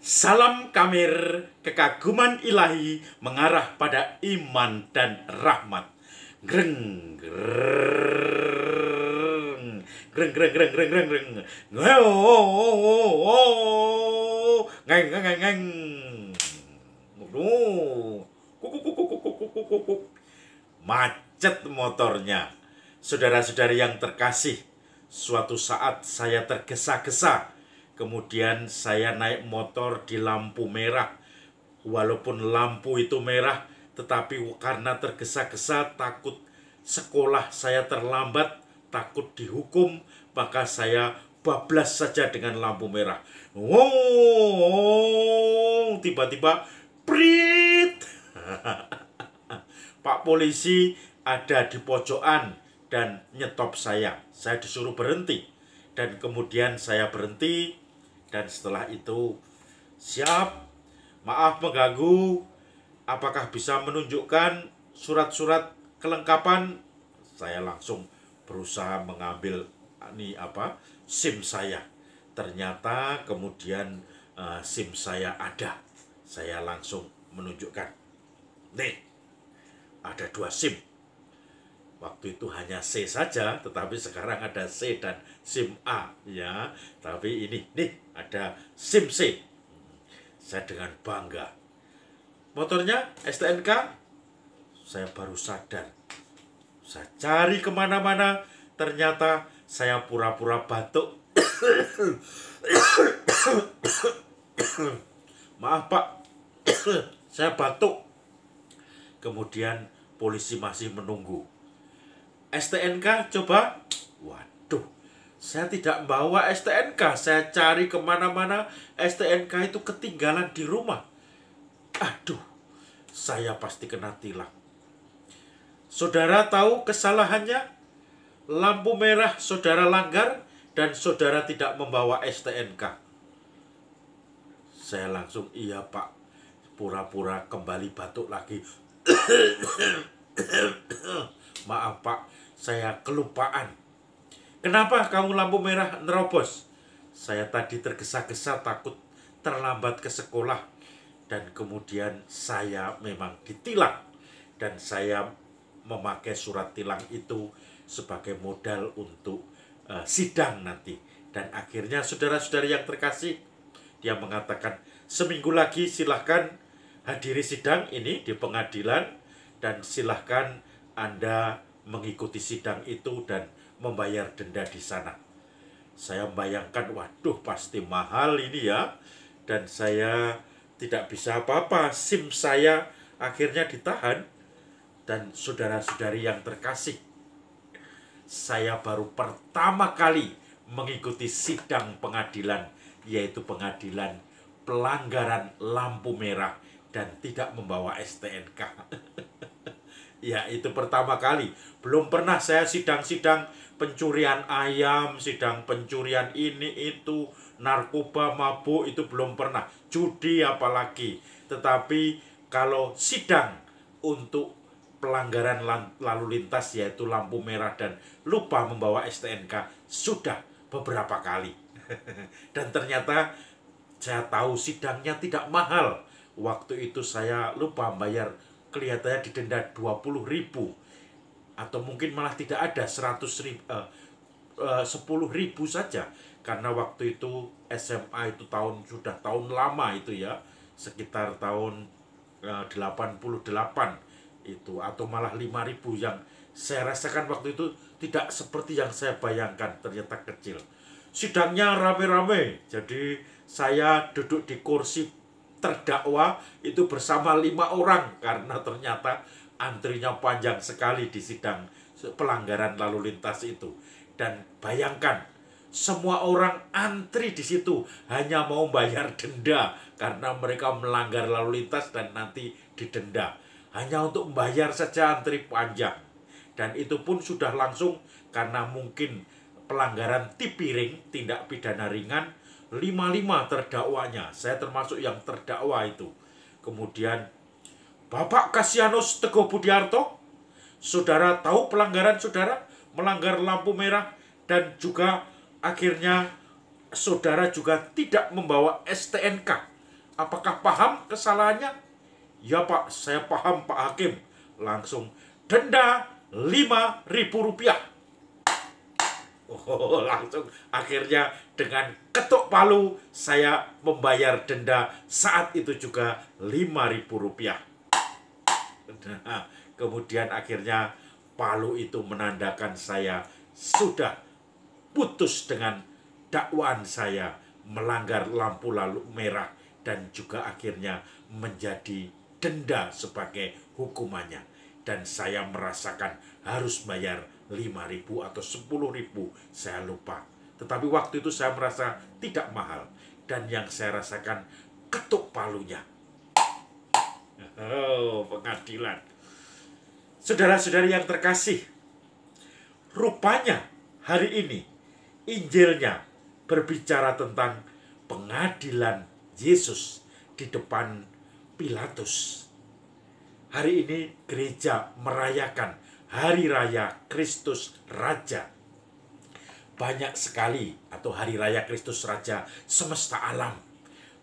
Salam kamir, kekaguman ilahi mengarah pada iman dan rahmat. Greng, greng, greng, greng, greng, greng, greng, greng. Ngeng, ngeng, ngeng, ngeng. Kuk, kuk, kuk, kuk, kuk, kuk, kuk, kuk, kuk. Macet motornya. Saudara-saudari yang terkasih, suatu saat saya tergesa-gesa. Kemudian saya naik motor di lampu merah. Walaupun lampu itu merah, tetapi karena tergesa-gesa, takut sekolah saya terlambat, takut dihukum, maka saya bablas saja dengan lampu merah. Wow, tiba-tiba prit. Pak polisi ada di pojokan dan nyetop saya. Saya disuruh berhenti. Dan kemudian saya berhenti. Dan setelah itu, siap, maaf mengganggu, apakah bisa menunjukkan surat-surat kelengkapan? Saya langsung berusaha mengambil SIM saya. Ternyata kemudian SIM saya ada. Saya langsung menunjukkan. Nih, ada 2 SIM. Waktu itu hanya C saja, tetapi sekarang ada C dan SIM A, ya. Tapi ini, nih, ada SIM C. Saya dengan bangga. Motornya STNK, saya baru sadar. Saya cari kemana-mana, ternyata saya pura-pura batuk. Maaf Pak, saya batuk. Kemudian polisi masih menunggu. STNK coba, waduh, saya tidak bawa STNK, saya cari kemana-mana, STNK itu ketinggalan di rumah. Aduh, saya pasti kena tilang. Saudara tahu kesalahannya? Lampu merah saudara langgar dan saudara tidak membawa STNK. Saya langsung, iya Pak, pura-pura kembali batuk lagi. Maaf Pak, saya kelupaan. Kenapa kamu lampu merah nerobos? Saya tadi tergesa-gesa takut terlambat ke sekolah. Dan kemudian saya memang ditilang. Dan saya memakai surat tilang itu sebagai modal untuk sidang nanti. Dan akhirnya saudara-saudari yang terkasih, dia mengatakan, seminggu lagi silahkan hadiri sidang ini di pengadilan. Dan silahkan Anda mengikuti sidang itu dan membayar denda di sana. Saya membayangkan, waduh pasti mahal ini ya. Dan saya tidak bisa apa-apa. SIM saya akhirnya ditahan. Dan saudara-saudari yang terkasih, saya baru pertama kali mengikuti sidang pengadilan, yaitu pengadilan pelanggaran lampu merah dan tidak membawa STNK. Ya, itu pertama kali. Belum pernah saya sidang-sidang pencurian ayam, sidang pencurian ini, itu, narkoba, mabuk, itu belum pernah. Judi apalagi. Tetapi kalau sidang untuk pelanggaran lalu lintas, yaitu lampu merah dan lupa membawa STNK, sudah beberapa kali. Dan ternyata saya tahu sidangnya tidak mahal. Waktu itu saya lupa bayar, kelihatannya didenda 20.000, atau mungkin malah tidak ada 10.000 saja, karena waktu itu SMA itu sudah tahun lama itu ya, sekitar tahun 88 itu, atau malah 5.000, yang saya rasakan waktu itu tidak seperti yang saya bayangkan, ternyata kecil. Sidangnya rame-rame, jadi saya duduk di kursi terdakwa itu bersama 5 orang, karena ternyata antrinya panjang sekali di sidang pelanggaran lalu lintas itu. Dan bayangkan, semua orang antri di situ hanya mau bayar denda karena mereka melanggar lalu lintas dan nanti didenda. Hanya untuk membayar saja antri panjang. Dan itu pun sudah langsung, karena mungkin pelanggaran tipiring, tindak pidana ringan, 5 terdakwanya. Saya termasuk yang terdakwa itu. Kemudian Bapak Kasianus Teguh Budiarto, saudara tahu pelanggaran saudara, melanggar lampu merah, dan juga akhirnya saudara juga tidak membawa STNK. apakah paham kesalahannya? Ya Pak, saya paham Pak Hakim. Langsung denda Rp5.000. Oh, langsung akhirnya dengan ketuk palu saya membayar denda saat itu juga Rp5.000. Nah, kemudian akhirnya palu itu menandakan saya sudah putus dengan dakwaan saya melanggar lampu lalu merah dan juga akhirnya menjadi denda sebagai hukumannya. Dan saya merasakan harus bayar 5.000 atau 10.000, saya lupa. Tetapi waktu itu saya merasa tidak mahal. Dan yang saya rasakan ketuk palunya. Oh, pengadilan. Saudara-saudari yang terkasih, rupanya hari ini Injilnya berbicara tentang pengadilan Yesus di depan Pilatus. Hari ini gereja merayakan Hari Raya Kristus Raja. Banyak sekali, atau Hari Raya Kristus Raja semesta alam.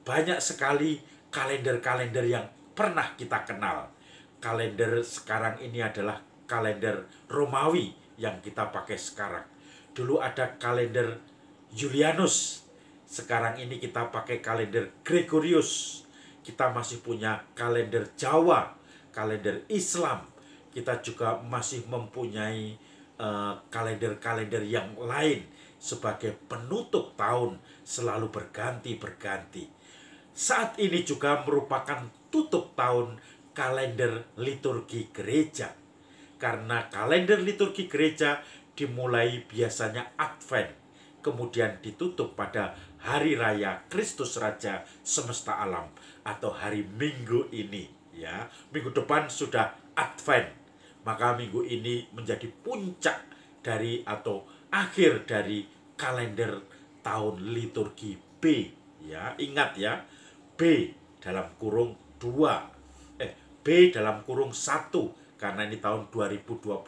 Banyak sekali kalender-kalender yang pernah kita kenal. Kalender sekarang ini adalah kalender Romawi yang kita pakai sekarang. Dulu ada kalender Julianus. Sekarang ini kita pakai kalender Gregorius. Kita masih punya kalender Jawa, kalender Islam. Kita juga masih mempunyai kalender-kalender yang lain sebagai penutup tahun, selalu berganti-berganti. Saat ini juga merupakan tutup tahun kalender liturgi gereja. Karena kalender liturgi gereja dimulai biasanya Advent, kemudian ditutup pada Hari Raya Kristus Raja semesta alam atau hari Minggu ini. Ya, minggu depan sudah Advent, maka minggu ini menjadi puncak dari atau akhir dari kalender tahun liturgi B. Ya, ingat ya, B dalam kurung 2, B dalam kurung 1, karena ini tahun 2021,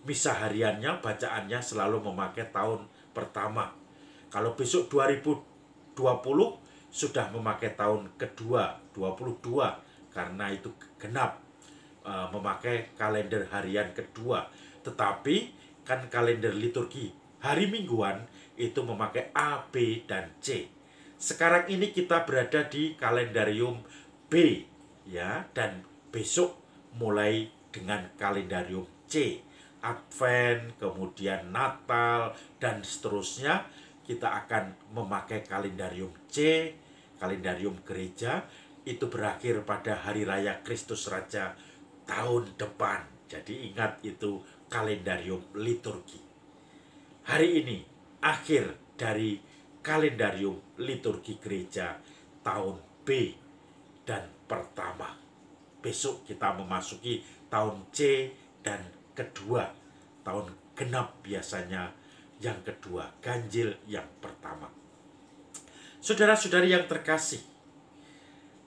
misa hariannya, bacaannya selalu memakai tahun pertama. Kalau besok 2020 sudah memakai tahun kedua, 22, karena itu genap memakai kalender harian kedua. Tetapi kan kalender liturgi hari mingguan itu memakai A, B, dan C. Sekarang ini kita berada di kalendarium B, ya, dan besok mulai dengan kalendarium C. Advent, kemudian Natal, dan seterusnya kita akan memakai kalendarium C, kalendarium gereja. Itu berakhir pada Hari Raya Kristus Raja tahun depan. Jadi ingat, itu kalendarium liturgi. Hari ini akhir dari kalendarium liturgi gereja tahun B dan pertama. Besok kita memasuki tahun C dan kedua. Tahun genap biasanya yang kedua, ganjil yang pertama. Saudara-saudari yang terkasih,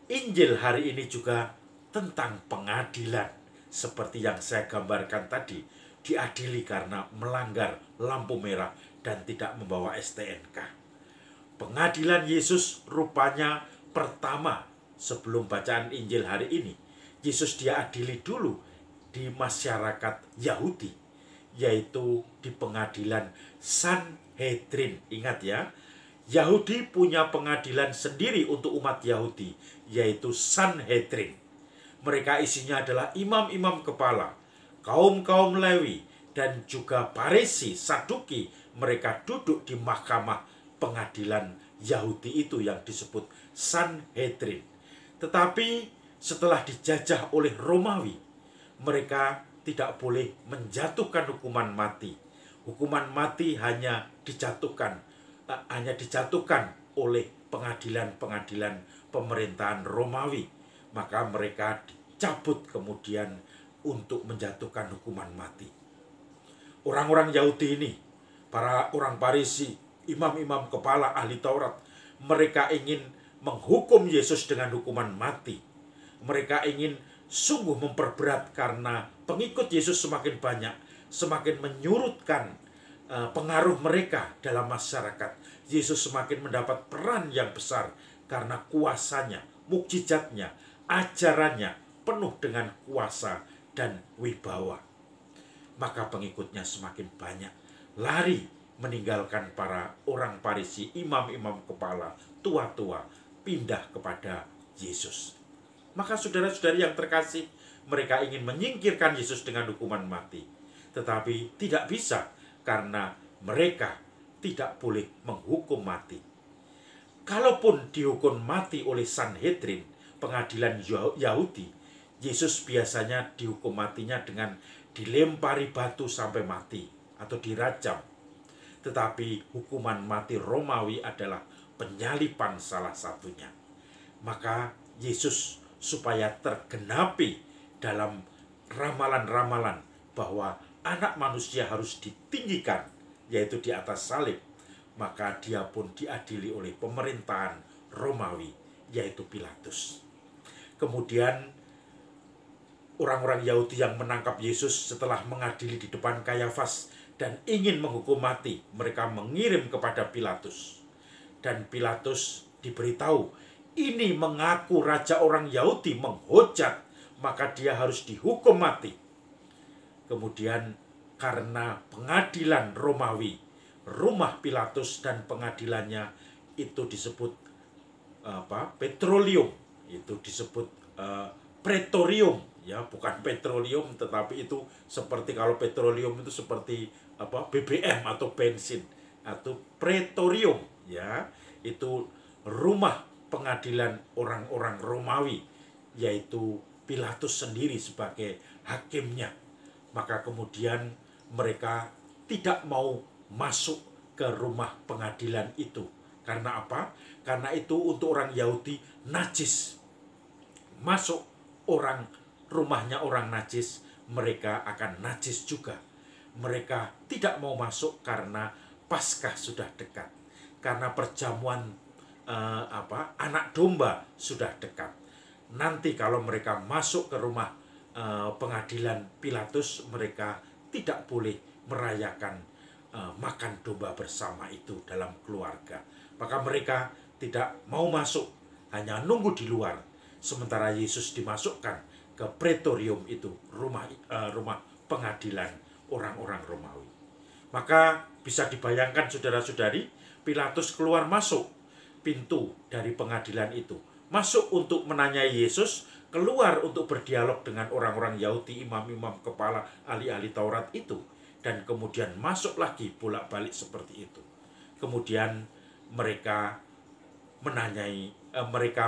Injil hari ini juga tentang pengadilan. Seperti yang saya gambarkan tadi, diadili karena melanggar lampu merah dan tidak membawa STNK. Pengadilan Yesus rupanya pertama sebelum bacaan Injil hari ini. Yesus diadili dulu di masyarakat Yahudi, yaitu di pengadilan Sanhedrin. Ingat ya, Yahudi punya pengadilan sendiri untuk umat Yahudi, yaitu Sanhedrin. Mereka isinya adalah imam-imam kepala, kaum-kaum Lewi, dan juga Farisi, Saduki. Mereka duduk di mahkamah pengadilan Yahudi itu yang disebut Sanhedrin. Tetapi setelah dijajah oleh Romawi, mereka tidak boleh menjatuhkan hukuman mati. Hukuman mati hanya dijatuhkan oleh pengadilan-pengadilan pemerintahan Romawi. Maka mereka dicabut kemudian untuk menjatuhkan hukuman mati. Orang-orang Yahudi ini, para orang Farisi, imam-imam kepala ahli Taurat, mereka ingin menghukum Yesus dengan hukuman mati. Mereka ingin sungguh memperberat karena pengikut Yesus semakin banyak, semakin menyurutkan pengaruh mereka dalam masyarakat. Yesus semakin mendapat peran yang besar karena kuasanya, mukjizatnya, ajarannya penuh dengan kuasa dan wibawa. Maka pengikutnya semakin banyak lari meninggalkan para orang Farisi, imam-imam kepala, tua-tua, pindah kepada Yesus. Maka saudara-saudari yang terkasih, mereka ingin menyingkirkan Yesus dengan hukuman mati. Tetapi tidak bisa karena mereka tidak boleh menghukum mati. Kalaupun dihukum mati oleh Sanhedrin, pengadilan Yahudi, Yesus biasanya dihukum matinya dengan dilempari batu sampai mati atau dirajam. Tetapi hukuman mati Romawi adalah penyalipan salah satunya. Maka Yesus supaya tergenapi dalam ramalan-ramalan bahwa anak manusia harus ditinggikan, yaitu di atas salib, maka dia pun diadili oleh pemerintahan Romawi, yaitu Pilatus. Kemudian orang-orang Yahudi yang menangkap Yesus setelah mengadili di depan Kayafas dan ingin menghukum mati, mereka mengirim kepada Pilatus. Dan Pilatus diberitahu, ini mengaku raja orang Yahudi, menghujat, maka dia harus dihukum mati. Kemudian karena pengadilan Romawi, rumah Pilatus dan pengadilannya itu disebut petroleum, itu disebut pretorium, ya, bukan petroleum, tetapi itu seperti, kalau petroleum itu seperti BBM atau bensin, atau pretorium, ya, itu rumah pengadilan orang-orang Romawi, yaitu Pilatus sendiri sebagai hakimnya. Maka kemudian mereka tidak mau masuk ke rumah pengadilan itu. Karena apa? Karena itu untuk orang Yahudi najis. Masuk rumahnya orang najis, mereka akan najis juga. Mereka tidak mau masuk karena Paskah sudah dekat. Karena perjamuan anak domba sudah dekat. Nanti kalau mereka masuk ke rumah pengadilan Pilatus, mereka tidak boleh merayakan makan domba bersama itu dalam keluarga. Maka mereka tidak mau masuk, hanya nunggu di luar. Sementara Yesus dimasukkan ke pretorium itu, rumah pengadilan orang-orang Romawi. Maka bisa dibayangkan saudara-saudari, Pilatus keluar masuk pintu dari pengadilan itu, masuk untuk menanyai Yesus, keluar untuk berdialog dengan orang-orang Yahudi, imam-imam kepala, ahli-ahli Taurat itu, dan kemudian masuk lagi bolak-balik seperti itu. Kemudian mereka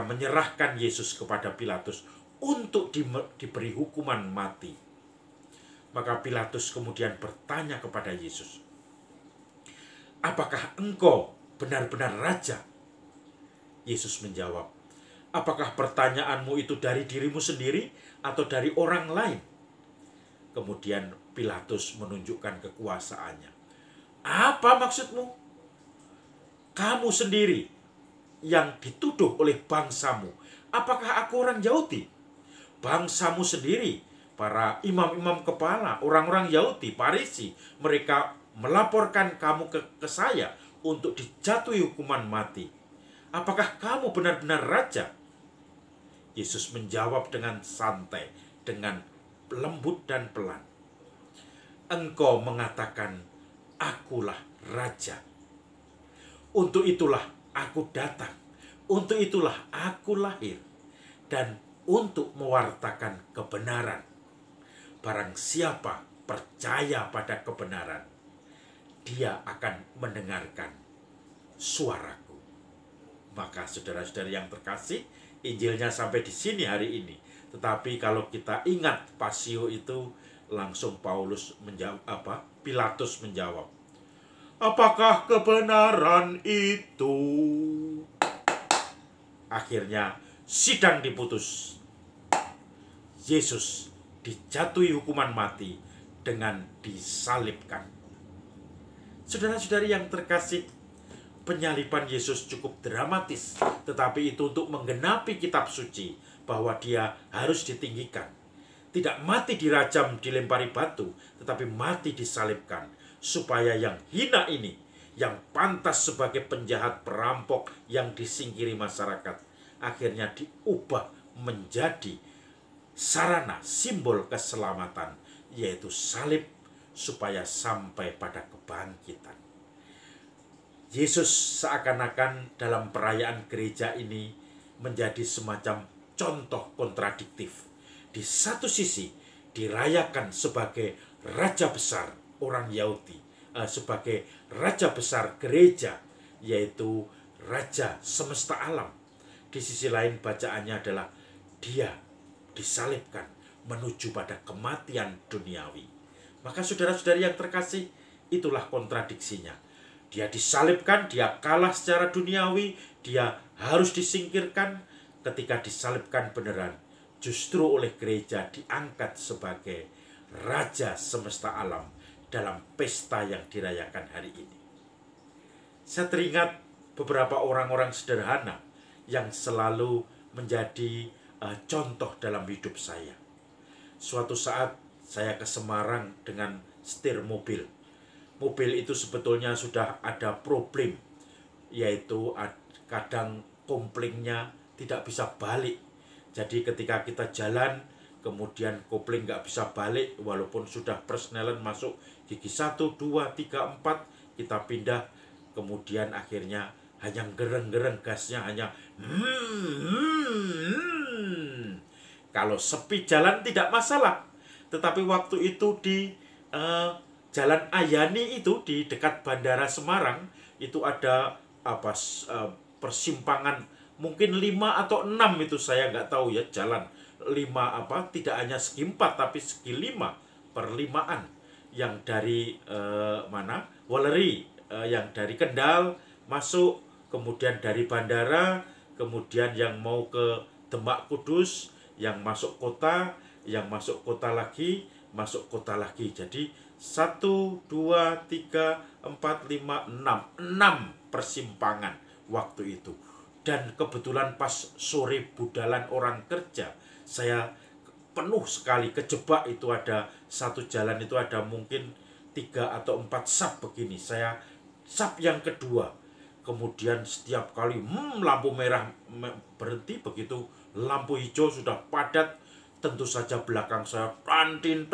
menyerahkan Yesus kepada Pilatus untuk diberi hukuman mati. Maka Pilatus kemudian bertanya kepada Yesus, "Apakah engkau benar-benar raja?" Yesus menjawab, "Apakah pertanyaanmu itu dari dirimu sendiri atau dari orang lain?" Kemudian Pilatus menunjukkan kekuasaannya. "Apa maksudmu? Kamu sendiri yang dituduh oleh bangsamu. Apakah aku orang Yahudi? Bangsamu sendiri, para imam-imam kepala, orang-orang Yahudi, Farisi, mereka melaporkan kamu ke saya untuk dijatuhi hukuman mati. Apakah kamu benar-benar raja?" Yesus menjawab dengan santai, dengan lembut dan pelan. "Engkau mengatakan, akulah raja. Untuk itulah aku datang. Untuk itulah aku lahir. Dan untuk mewartakan kebenaran. Barang siapa percaya pada kebenaran, dia akan mendengarkan suaraku." Maka saudara-saudari yang terkasih, Injilnya sampai di sini hari ini. Tetapi kalau kita ingat Pasio itu, langsung Pilatus menjawab, "Apakah kebenaran itu?" Akhirnya sidang diputus. Yesus dijatuhi hukuman mati dengan disalibkan. Saudara-saudari yang terkasih, penyaliban Yesus cukup dramatis, tetapi itu untuk menggenapi kitab suci bahwa dia harus ditinggikan. Tidak mati dirajam, dilempari batu, tetapi mati disalibkan, supaya yang hina ini, yang pantas sebagai penjahat perampok yang disingkiri masyarakat, akhirnya diubah menjadi sarana simbol keselamatan, yaitu salib, supaya sampai pada kebangkitan. Yesus seakan-akan dalam perayaan gereja ini menjadi semacam contoh kontradiktif. Di satu sisi dirayakan sebagai raja besar orang Yahudi, sebagai raja besar gereja, yaitu raja semesta alam. Di sisi lain bacaannya adalah dia disalibkan menuju pada kematian duniawi. Maka saudara-saudari yang terkasih, itulah kontradiksinya. Dia disalibkan, dia kalah secara duniawi, dia harus disingkirkan. Ketika disalibkan beneran, justru oleh gereja diangkat sebagai raja semesta alam dalam pesta yang dirayakan hari ini. Saya teringat beberapa orang-orang sederhana yang selalu menjadi contoh dalam hidup saya. Suatu saat saya ke Semarang dengan setir mobil. Mobil itu sebetulnya sudah ada problem, yaitu kadang koplingnya tidak bisa balik. Jadi ketika kita jalan, kemudian kopling nggak bisa balik, walaupun sudah persnelan masuk gigi 1, 2, 3, 4, kita pindah, kemudian akhirnya hanya gereng-gereng, gasnya hanya Kalau sepi jalan tidak masalah. Tetapi waktu itu di Jalan Ayani itu di dekat Bandara Semarang itu ada persimpangan mungkin 5 atau 6 itu saya nggak tahu ya, jalan 5 tidak hanya segi 4 tapi segi 5 perlimaan yang dari Weleri, yang dari Kendal masuk, kemudian dari bandara, kemudian yang mau ke Demak Kudus, yang masuk kota, yang masuk kota lagi, masuk kota lagi. Jadi 1, 2, 3, 4, 5, 6 persimpangan waktu itu. Dan kebetulan pas sore budalan orang kerja, saya penuh sekali kejebak. Itu ada satu jalan itu ada mungkin 3 atau 4 sap begini. Saya sap yang kedua, kemudian setiap kali lampu merah berhenti, begitu lampu hijau sudah padat, tentu saja belakang saya plantin,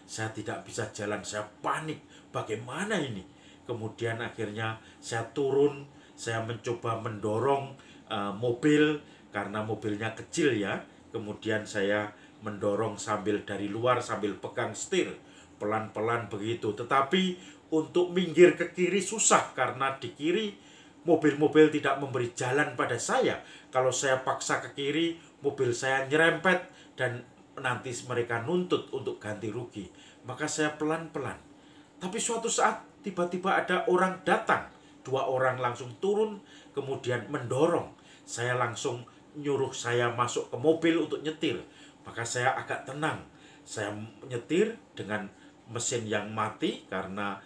saya tidak bisa jalan, saya panik, bagaimana ini? Kemudian akhirnya saya turun, saya mencoba mendorong mobil, karena mobilnya kecil ya, kemudian saya mendorong sambil dari luar, sambil pegang setir, pelan-pelan begitu. Tetapi untuk minggir ke kiri susah, karena di kiri mobil-mobil tidak memberi jalan pada saya. Kalau saya paksa ke kiri, mobil saya nyerempet, dan nanti mereka nuntut untuk ganti rugi. Maka saya pelan-pelan. Tapi suatu saat tiba-tiba ada orang datang. 2 orang langsung turun, kemudian mendorong. Saya langsung nyuruh saya masuk ke mobil untuk nyetir. Maka saya agak tenang. Saya nyetir dengan mesin yang mati karena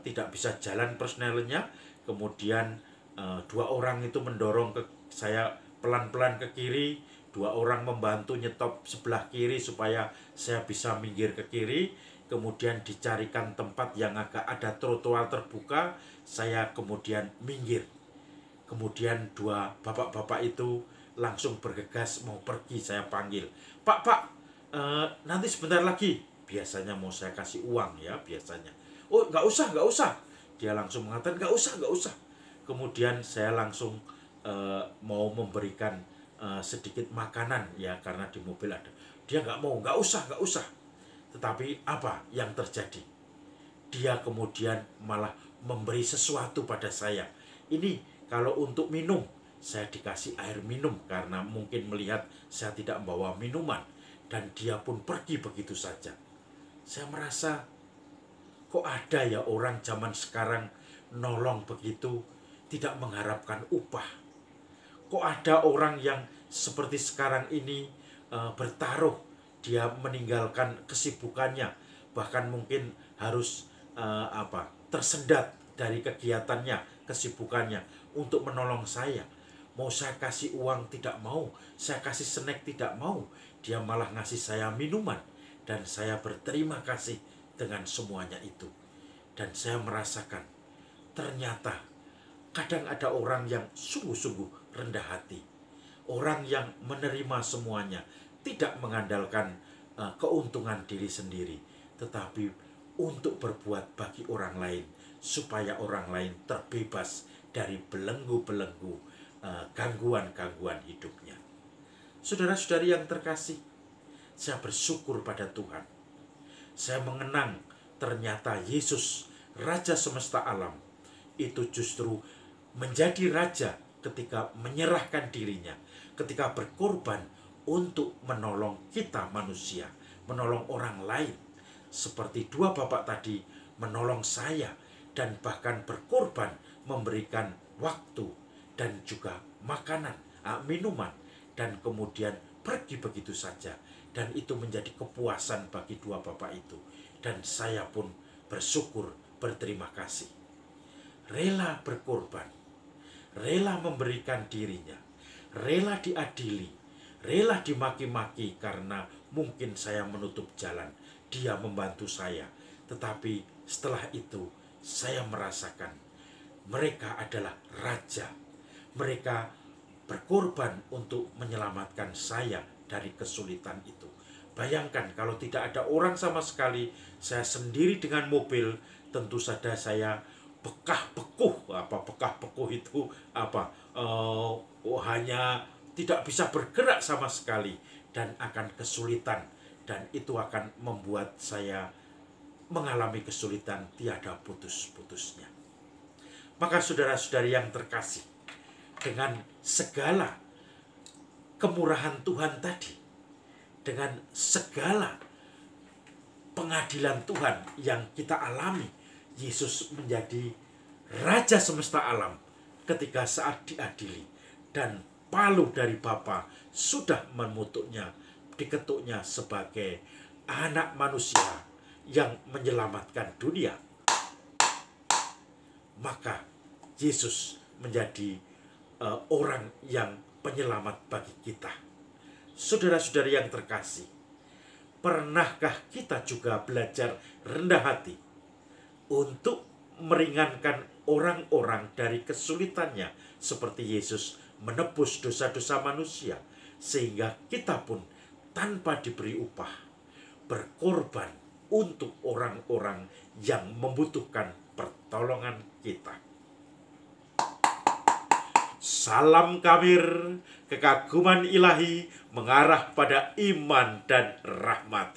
tidak bisa jalan persnelennya. Kemudian 2 orang itu mendorong ke saya pelan-pelan ke kiri. 2 orang membantu nyetop sebelah kiri supaya saya bisa minggir ke kiri. Kemudian dicarikan tempat yang agak ada trotoar terbuka, saya kemudian minggir. Kemudian 2 bapak-bapak itu langsung bergegas mau pergi. Saya panggil, Pak, nanti sebentar lagi. Biasanya mau saya kasih uang ya, biasanya. Oh, nggak usah. Dia langsung mengatakan, nggak usah. Kemudian saya langsung mau memberikan sedikit makanan ya, karena di mobil ada. Dia nggak usah. Tetapi apa yang terjadi? Dia kemudian malah memberi sesuatu pada saya. Ini kalau untuk minum, saya dikasih air minum karena mungkin melihat saya tidak membawa minuman, dan dia pun pergi begitu saja. Saya merasa, kok ada ya orang zaman sekarang nolong begitu, tidak mengharapkan upah. Kok ada orang yang seperti sekarang ini bertaruh, dia meninggalkan kesibukannya, bahkan mungkin harus tersendat dari kegiatannya, kesibukannya untuk menolong saya. Mau saya kasih uang tidak mau, saya kasih snack tidak mau, dia malah ngasih saya minuman, dan saya berterima kasih dengan semuanya itu. Dan saya merasakan ternyata kadang ada orang yang sungguh-sungguh rendah hati. Orang yang menerima semuanya, tidak mengandalkan keuntungan diri sendiri, tetapi untuk berbuat bagi orang lain, supaya orang lain terbebas dari belenggu-belenggu gangguan-gangguan hidupnya. Saudara-saudari yang terkasih, saya bersyukur pada Tuhan. Saya mengenang ternyata Yesus, Raja semesta alam, itu justru menjadi raja ketika menyerahkan dirinya, ketika berkorban untuk menolong kita manusia, menolong orang lain. Seperti dua bapak tadi menolong saya dan bahkan berkorban memberikan waktu dan juga makanan, minuman, dan kemudian pergi begitu saja. Dan itu menjadi kepuasan bagi dua bapak itu. Dan saya pun bersyukur, berterima kasih. Rela berkorban, rela memberikan dirinya, rela diadili, rela dimaki-maki karena mungkin saya menutup jalan. Dia membantu saya. Tetapi setelah itu saya merasakan mereka adalah raja. Mereka berkorban untuk menyelamatkan saya dari kesulitan itu. Bayangkan kalau tidak ada orang sama sekali, saya sendiri dengan mobil, tentu saja saya bekah-bekuh. Apa bekah-bekuh itu apa? Hanya tidak bisa bergerak sama sekali dan akan kesulitan, dan itu akan membuat saya mengalami kesulitan tiada putus-putusnya. Maka saudara-saudari yang terkasih, dengan segala kemurahan Tuhan tadi, dengan segala pengadilan Tuhan yang kita alami, Yesus menjadi Raja semesta alam ketika saat diadili, dan palu dari Bapa sudah diketuknya sebagai anak manusia yang menyelamatkan dunia. Maka Yesus menjadi orang yang penyelamat bagi kita. Saudara-saudari yang terkasih, pernahkah kita juga belajar rendah hati untuk meringankan orang-orang dari kesulitannya, seperti Yesus menebus dosa-dosa manusia, sehingga kita pun tanpa diberi upah berkorban untuk orang-orang yang membutuhkan pertolongan kita. Salam kabir, kekaguman ilahi mengarah pada iman dan rahmat.